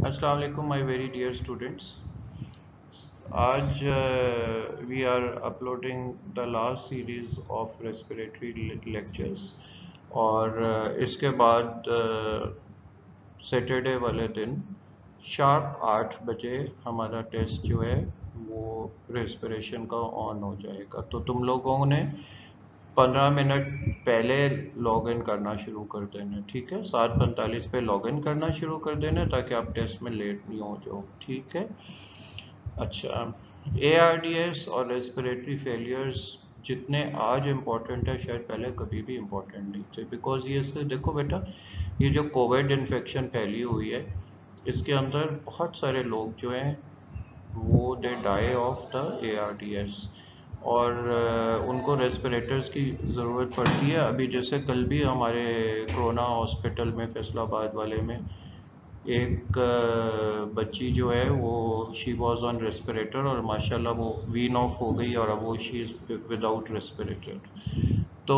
Assalamu alaikum, my very dear students. आज we are uploading the last series of respiratory lectures और इसके बाद Saturday वाले दिन शार्प 8 बजे हमारा टेस्ट जो है वो रेस्पिरेशन का ऑन हो जाएगा। तो तुम लोगों ने 15 मिनट पहले लॉग इन करना शुरू कर देना, ठीक है। 7:45 पे लॉग इन करना शुरू कर देना ताकि आप टेस्ट में लेट नहीं हो जाओ, ठीक है। अच्छा, ARDS और रेस्पिरेटरी फेलियर्स जितने आज इम्पोर्टेंट है शायद पहले कभी भी इम्पोर्टेंट नहीं थे, बिकॉज ये से देखो बेटा, ये जो कोविड इन्फेक्शन फैली हुई है इसके अंदर बहुत सारे लोग जो हैं वो they die of the ARDS और उनको रेस्पिरेटर्स की ज़रूरत पड़ती है। अभी जैसे कल भी हमारे कोरोना हॉस्पिटल में फैसलाबाद वाले में एक बच्ची जो है वो शी वॉज ऑन रेस्पिरेटर और माशाल्लाह वो वीन ऑफ हो गई और अब वो शी इज़ विदाउट रेस्पिरेटर। तो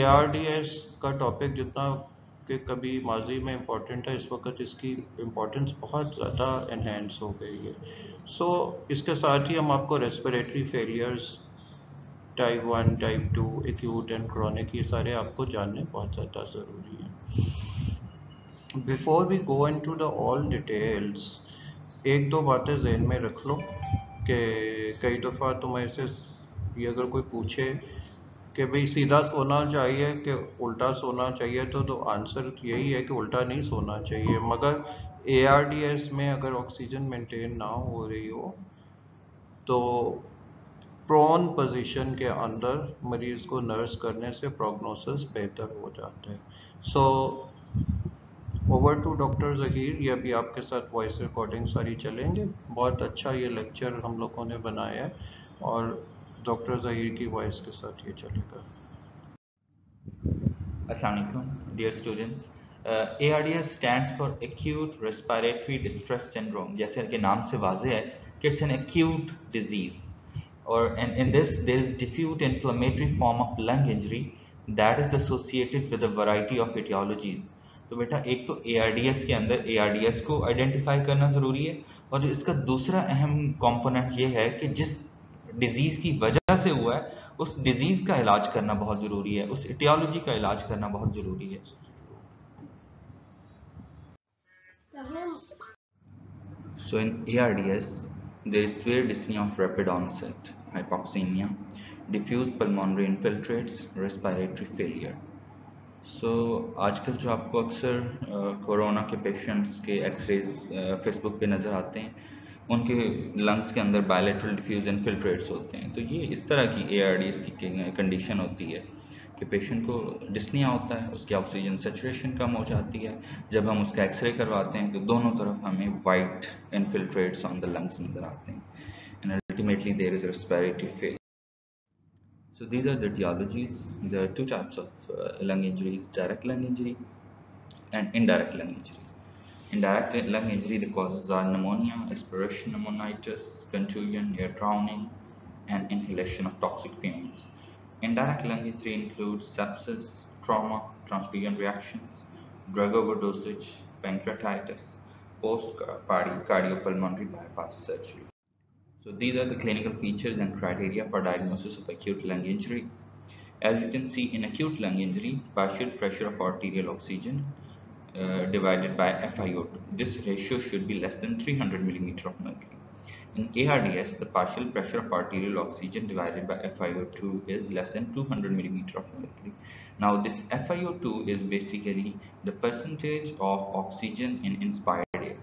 ARDS का टॉपिक जितना कि कभी माजी में इम्पोर्टेंट है, इस वक्त इसकी इम्पोर्टेंस बहुत ज़्यादा इन्हेंस हो गई है। सो इसके साथ ही हम आपको respiratory failures type 1, type 2, acute and chronic, ये सारे आपको जानने बहुत ज़्यादा ज़रूरी हैं। Before we go into the all details, एक दो बातें जहन में रख लो कि कई दफ़ा तुम्हें से ये अगर कोई पूछे कि भाई सीधा सोना चाहिए कि उल्टा सोना चाहिए, तो आंसर यही है कि उल्टा नहीं सोना चाहिए। मगर ARDS में अगर ऑक्सीजन मेंटेन ना हो रही हो तो प्रोन पोजीशन के अंदर मरीज को नर्स करने से प्रोग्नोसिस बेहतर हो जाता है। So over to doctor Zaheer, ये अभी आपके साथ वॉइस रिकॉर्डिंग सारी चलेंगे। बहुत अच्छा ये लेक्चर हम लोगों ने बनाया है और डॉक्टर जहीर की वॉइस के साथ ये चलेगा। Assalamualaikum, dear students. ARDS stands for Acute Respiratory Distress Syndrome. जैसे कि नाम से वाज़ेह है कि it's an acute disease, and in this there is diffuse inflammatory form of lung injury that is associated with a variety of etiologies. तो बेटा एक तो ARDS के अंदर ARDS को आइडेंटिफाई करना ज़रूरी है और इसका दूसरा अहम कंपोनेंट ये है कि जिस डिजीज़ की वजह से हुआ है उस डिजीज़ का इलाज करना बहुत ज़रूरी है, उस इटियोलॉजी का इलाज करना बहुत ज़रूरी है। So in ARDS, there is severe dyspnea of rapid onset, hypoxemia, diffuse pulmonary infiltrates, respiratory failure. So आजकल जो आपको अक्सर कोरोना के पेशेंट्स के एक्सरेज फेसबुक पे नज़र आते हैं, उनके लंग्स के अंदर बायलेटरल डिफ्यूज इन्फिल्ट्रेट्स होते हैं। तो ये इस तरह की ARDS की कंडीशन होती है कि पेशेंट को डिस्निया होता है, उसकी ऑक्सीजन सेचुरेशन कम हो जाती है। जब हम उसका एक्सरे करवाते हैं तो दोनों तरफ हमें white infiltrates on the lungs नज़र आते हैं and ultimately there is respiratory fail. So these are the etiologies. There are two types of lung injuries: direct lung injury and indirect lung injury. Indirect lung injury, the causes are pneumonia, aspiration pneumonitis, contusion, air drowning, and inhalation of toxic fumes. Indirect lung injury includes sepsis, trauma, transfusion reactions, drug overdosage, pancreatitis, cardiopulmonary bypass surgery. So these are the clinical features and criteria for diagnosis of acute lung injury. As you can see, in acute lung injury, partial pressure of arterial oxygen divided by FiO2. This ratio should be less than 300 millimeter of mercury. In ARDS, the partial pressure of arterial oxygen divided by FiO2 is less than 200 millimeter of mercury. Now, this FiO2 is basically the percentage of oxygen in inspired air.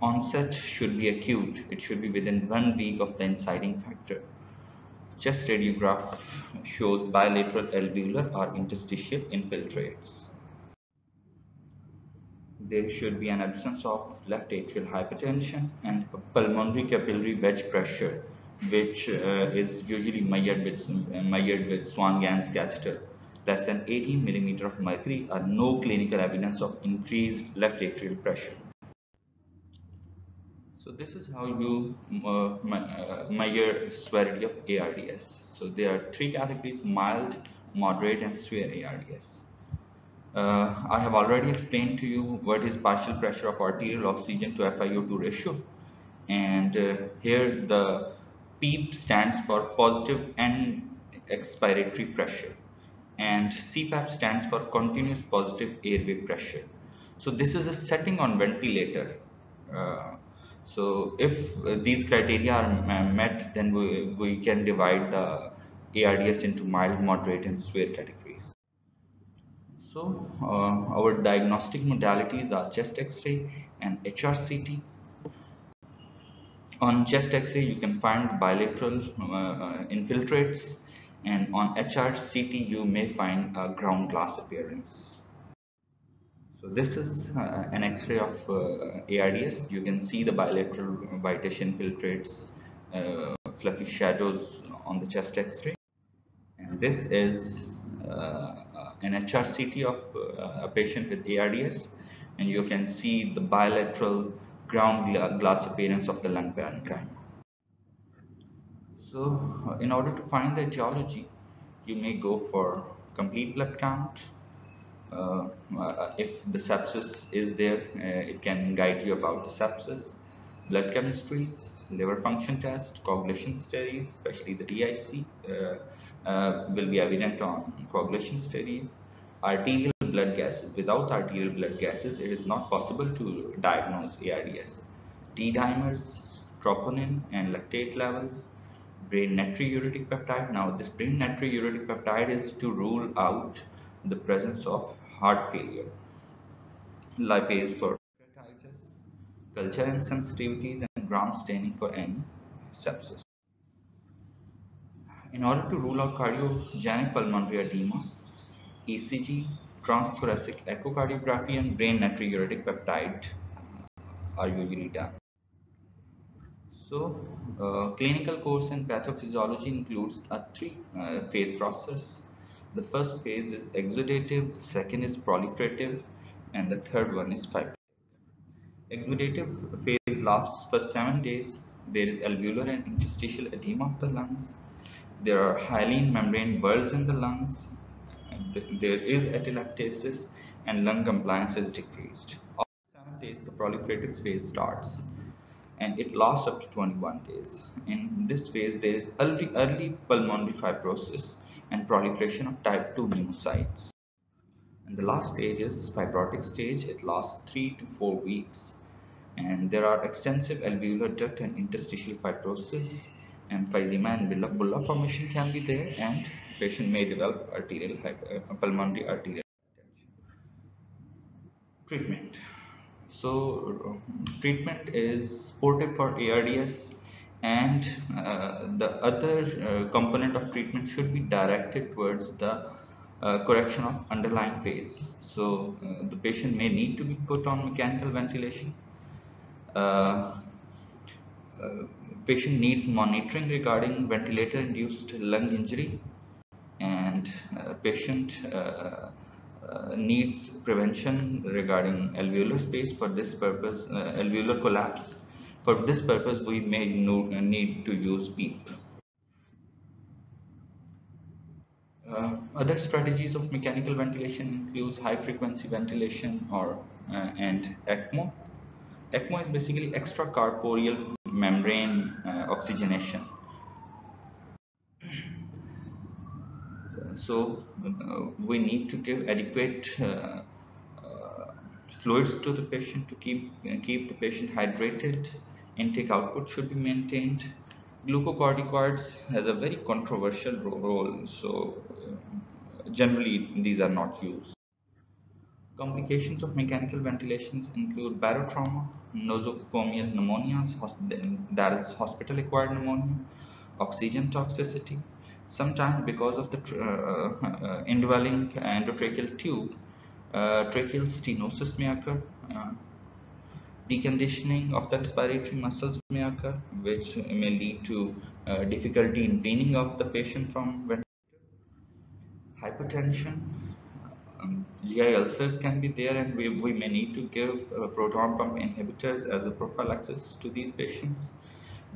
Onset should be acute. It should be within 1 week of the inciting factor. Chest radiograph shows bilateral alveolar or interstitial infiltrates. There should be an absence of left atrial hypertension and pulmonary capillary wedge pressure, which is usually measured with Swan-Ganz catheter. Less than 18 millimeter of mercury or no clinical evidence of increased left atrial pressure. So this is how you measure severity of ARDS. So there are three categories: mild, moderate, and severe ARDS. I have already explained to you what is partial pressure of arterial oxygen to FiO2 ratio, and here the PEEP stands for positive end expiratory pressure, and CPAP stands for continuous positive airway pressure. So this is a setting on ventilator. Uh, so if these criteria are met, then we can divide the ARDS into mild, moderate, and severe categories. So, our diagnostic modalities are chest X-ray and HRCT. On chest X-ray, you can find bilateral infiltrates, and on HRCT, you may find a ground glass appearance. So, this is an X-ray of ARDS. You can see the bilateral whitish infiltrates, fluffy shadows on the chest X-ray. And this is an HRCT of a patient with ARDS, and you can see the bilateral glass appearance of the lung parenchyma. So, in order to find the etiology, you may go for complete blood count. If the sepsis is there, it can guide you about the sepsis, blood chemistries, liver function test, coagulation studies, especially the DIC will be evident on coagulation studies, arterial blood gases. Without arterial blood gases, it is not possible to diagnose ARDS. D-dimers, troponin, and lactate levels, brain natriuretic peptide. Now, this brain natriuretic peptide is to rule out the presence of heart failure, lipase for pancreatitis, culture insensitivities, and gram staining for any sepsis. In order to rule out cardiogenic pulmonary edema, ECG, transthoracic echocardiography, and brain natriuretic peptide are usually done. So, clinical course in pathophysiology includes a three-phase process. The first phase is exudative, the second is proliferative, and the third one is fibrotic. Exudative phase lasts for 7 days. There is alveolar and interstitial edema of the lungs. There are hyaline membrane bulges in the lungs. There is atelectasis, and lung compliance is decreased. After 7 days, the proliferative phase starts, and it lasts up to 21 days. In this phase, there is early pulmonary fibrosis and proliferation of type 2 pneumocytes. And the last stage is fibrotic stage. It lasts 3 to 4 weeks, and there are extensive alveolar duct and interstitial fibrosis, emphysema and bulla formation can be there, and patient may develop pulmonary arterial hypertension. Treatment. So, treatment is supportive for ARDS, and the other component of treatment should be directed towards the correction of underlying phase. So, the patient may need to be put on mechanical ventilation. Uh, uh, Patient needs monitoring regarding ventilator-induced lung injury, and patient needs prevention regarding alveolar space. For this purpose, alveolar collapse. For this purpose, we may need to use PEEP. Other strategies of mechanical ventilation includes high frequency ventilation or and ECMO. ECMO is basically extracorporeal membrane oxygenation. So we need to give adequate fluids to the patient to keep the patient hydrated. Intake output should be maintained. Glucocorticoids has a very controversial role, so generally these are not used. Complications of mechanical ventilations include barotrauma, nosocomial pneumonias, that is hospital-acquired pneumonia, oxygen toxicity. Sometimes because of the indwelling endotracheal tube, tracheal stenosis may occur. Deconditioning of the respiratory muscles may occur, which may lead to difficulty in weaning of the patient from ventilator. Hypertension, GI ulcers can be there, and we may need to give proton pump inhibitors as a prophylaxis to these patients.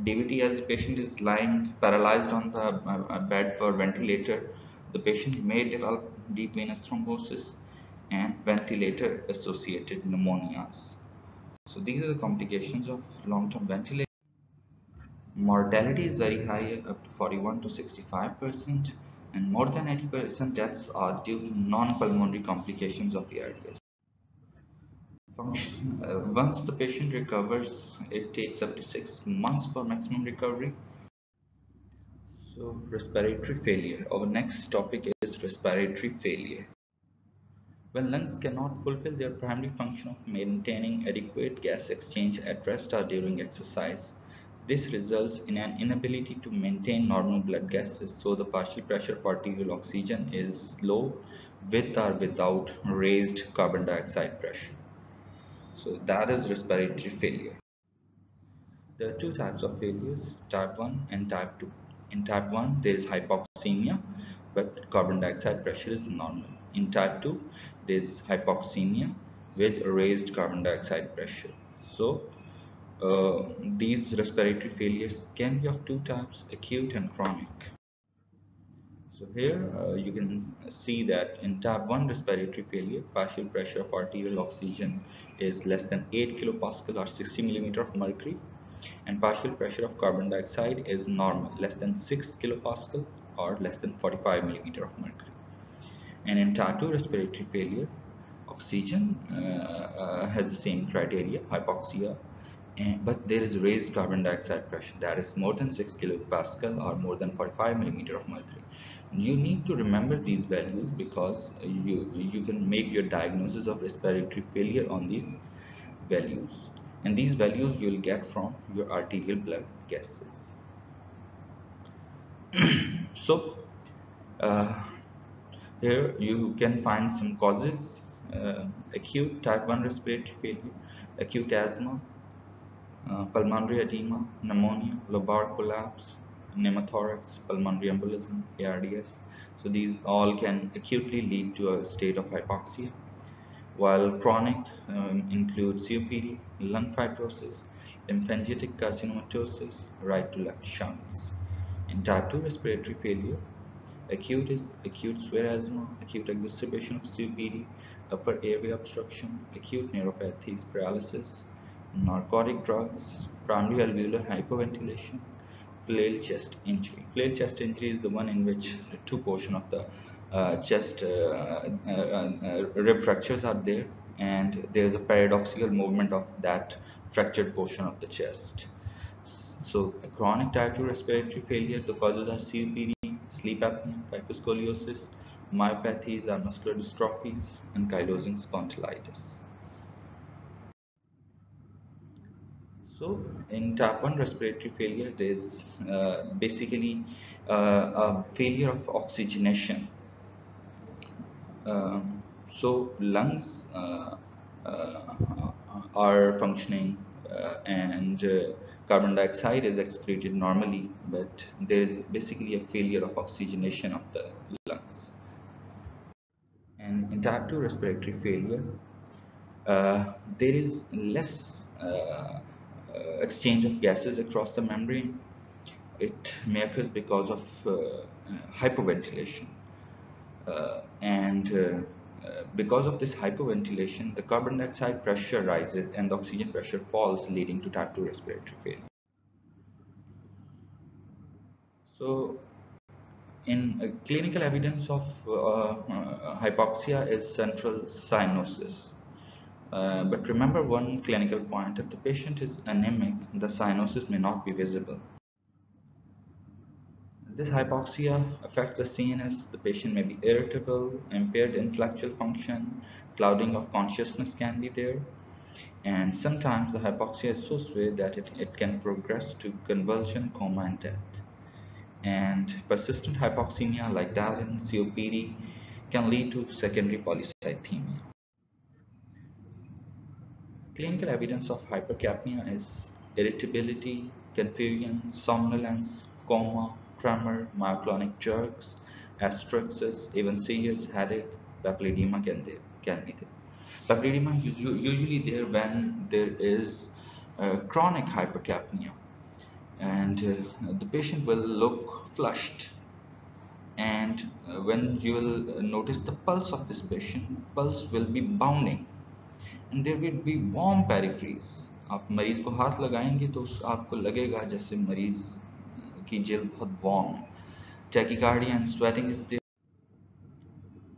DVT, as the patient is lying paralyzed on the bed for ventilator, the patient may develop deep venous thrombosis. and ventilator associated pneumonias. So these are the complications of long-term ventilation. Mortality is very high, up to 41 to 65%, and more than 80% deaths are due to non-pulmonary complications of ARDS. Once the patient recovers, it takes up to 6 months for maximum recovery. So, respiratory failure. Our next topic is respiratory failure. When lungs cannot fulfill their primary function of maintaining adequate gas exchange at rest or during exercise, this results in an inability to maintain normal blood gases, so the partial pressure of arterial oxygen is low with or without raised carbon dioxide pressure. So that is respiratory failure. There are two types of failures, type 1 and type 2. In type 1, there is hypoxemia, but carbon dioxide pressure is normal. In type 2, there is hypoxemia with raised carbon dioxide pressure. So, these respiratory failures can be of two types, acute and chronic. So here you can see that in type 1 respiratory failure, partial pressure of arterial oxygen is less than 8 kilopascal or 60 millimeter of mercury, and partial pressure of carbon dioxide is normal, less than 6 kilopascal or less than 45 millimeter of mercury. And in type 2 respiratory failure, oxygen has the same criteria, hypoxia, but there is raised carbon dioxide pressure that is more than 6 kilopascal or more than 45 millimeter of mercury. You need to remember these values because you can make your diagnosis of respiratory failure on these values, and these values you will get from your arterial blood gases. So uh, here you can find some causes: acute type 1 respiratory failure, acute asthma, pulmonary edema, pneumonia, lobar collapse, pneumothorax, pulmonary embolism, ARDS. So these all can acutely lead to a state of hypoxia, while chronic include COPD, lung fibrosis, lymphangitic carcinomatosis, right to left shunts. In type 2 respiratory failure, acute is acute severe asthma, acute exacerbation of COPD, upper airway obstruction, acute neuropathy, paralysis, narcotic drugs, primary alveolar hyperventilation, pleural chest injury. Pleural chest injury is the one in which two portions of the chest rib fractures are there, and there is a paradoxical movement of that fractured portion of the chest. So, a chronic type 2 respiratory failure, the causes are COPD, sleep apnea, hyposcoliosis, myopathies are muscular dystrophies, and ankylosing spondylitis. So, in type 1 respiratory failure, there is basically a failure of oxygenation. So, lungs uh, are functioning and carbon dioxide is excreted normally, but there is basically a failure of oxygenation of the lungs. And in type 2 respiratory failure, there is less exchange of gases across the membrane. It may occur because of hyperventilation. And because of this hyperventilation, the carbon dioxide pressure rises and the oxygen pressure falls, leading to type 2 respiratory failure. So, in clinical evidence of hypoxia is central cyanosis. But remember one clinical point: if the patient is anemic, the cyanosis may not be visible. This hypoxia affects the CNS. The patient may be irritable, impaired intellectual function, clouding of consciousness can be there, and sometimes the hypoxia is so severe that it can progress to convulsion, coma, and death. And persistent hypoxemia like Dalin, COPD can lead to secondary polycythemia. Clinical evidence of hypercapnia is irritability, confusion, somnolence, coma, tremor, myoclonic jerks, asterixis, even seizures, headache, papilledema can be there. Papilledema is usually there when there is chronic hypercapnia, and the patient will look flushed, And when you will notice the pulse of this patient, pulse will be bounding and there will be warm peripheries. आप मरीज को हाथ लगाएंगे तो आपको लगेगा जैसे मरीज की जेल बहुत वार्म है. Tachycardia and sweating is there.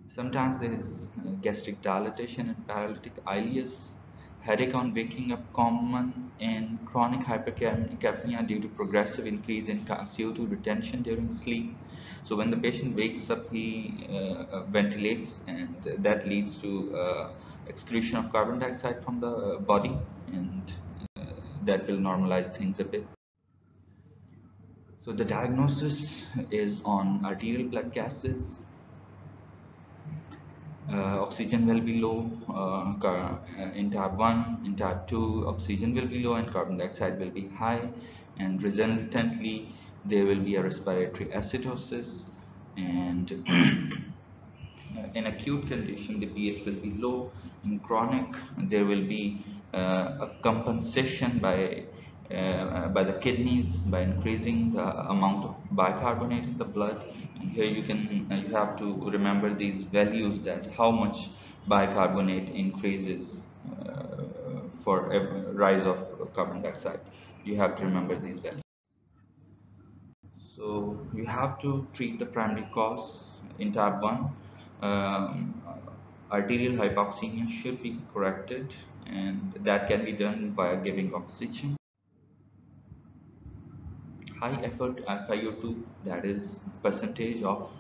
Sometimes there is gastric dilatation and paralytic ileus. Headache on waking up common in chronic hypercapnia due to progressive increase in CO2 retention during sleep. So when the patient wakes up, he ventilates, and that leads to excretion of carbon dioxide from the body, and that will normalize things a bit. So the diagnosis is on arterial blood gases. Oxygen will be low in type 1, in type 2 oxygen will be low and carbon dioxide will be high, and resultantly there will be a respiratory acidosis, and in acute condition the pH will be low. In chronic there will be a compensation by the kidneys by increasing the amount of bicarbonate in the blood. And here you have to remember these values, that how much bicarbonate increases for a rise of carbon dioxide. You have to remember these values. So you have to treat the primary cause. In type 1, arterial hypoxemia should be corrected, and that can be done via giving oxygen. High effort FiO2, that is percentage of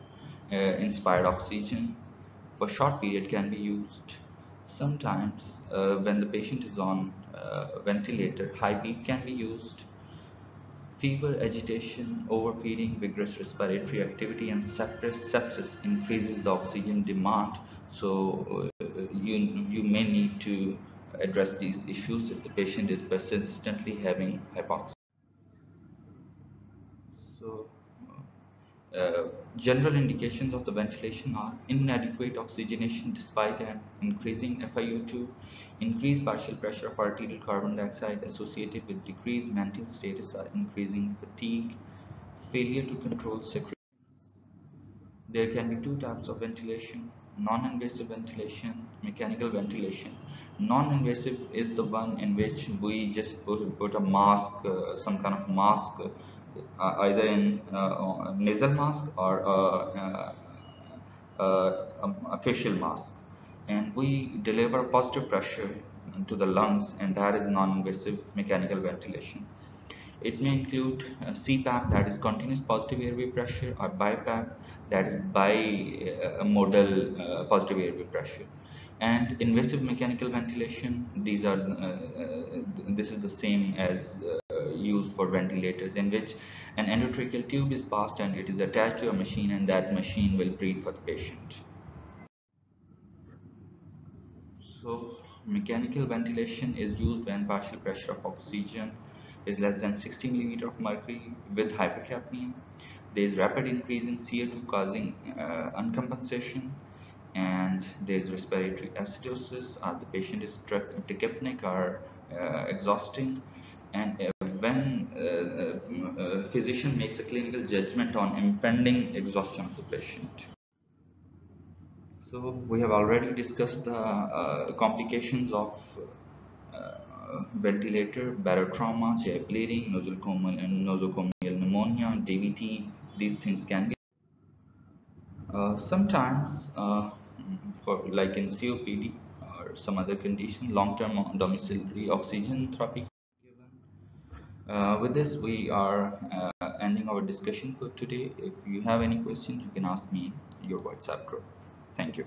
inspired oxygen, for short period can be used. Sometimes when the patient is on ventilator, high beam can be used. Fever, agitation, overfeeding, vigorous respiratory activity, and sepsis increases the oxygen demand. So you may need to address these issues if the patient is persistently having hypoxia. So general indications of the ventilation are inadequate oxygenation despite an increasing FiO2, increased partial pressure of arterial carbon dioxide associated with decreased mental status are increasing fatigue, failure to control secretions. There can be two types of ventilation: non-invasive ventilation, mechanical ventilation. Non-invasive is the one in which we just put a mask, some kind of mask, either in nasal mask or a facial mask, and we deliver positive pressure to the lungs, and that is non-invasive mechanical ventilation. It may include CPAP, that is continuous positive airway pressure, or BiPAP, that is bimodal positive airway pressure. And invasive mechanical ventilation, this is the same as used for ventilators, in which an endotracheal tube is passed and it is attached to a machine, and that machine will breathe for the patient. So mechanical ventilation is used when partial pressure of oxygen is less than 60 millimeter of mercury with hypercapnia. There is rapid increase in CO2 causing uncompensation, and there is respiratory acidosis. The patient is tachypnic or exhausting, and when physician makes a clinical judgment on impending exhaustion of the patient. So we have already discussed the complications of ventilator, barotrauma, GI bleeding, nosocomial pneumonia, DVT. These things can be. Sometimes, for like in COPD or some other condition, long-term domiciliary oxygen therapy. With this, we are ending our discussion for today. If you have any questions, you can ask me in your WhatsApp group. Thank you.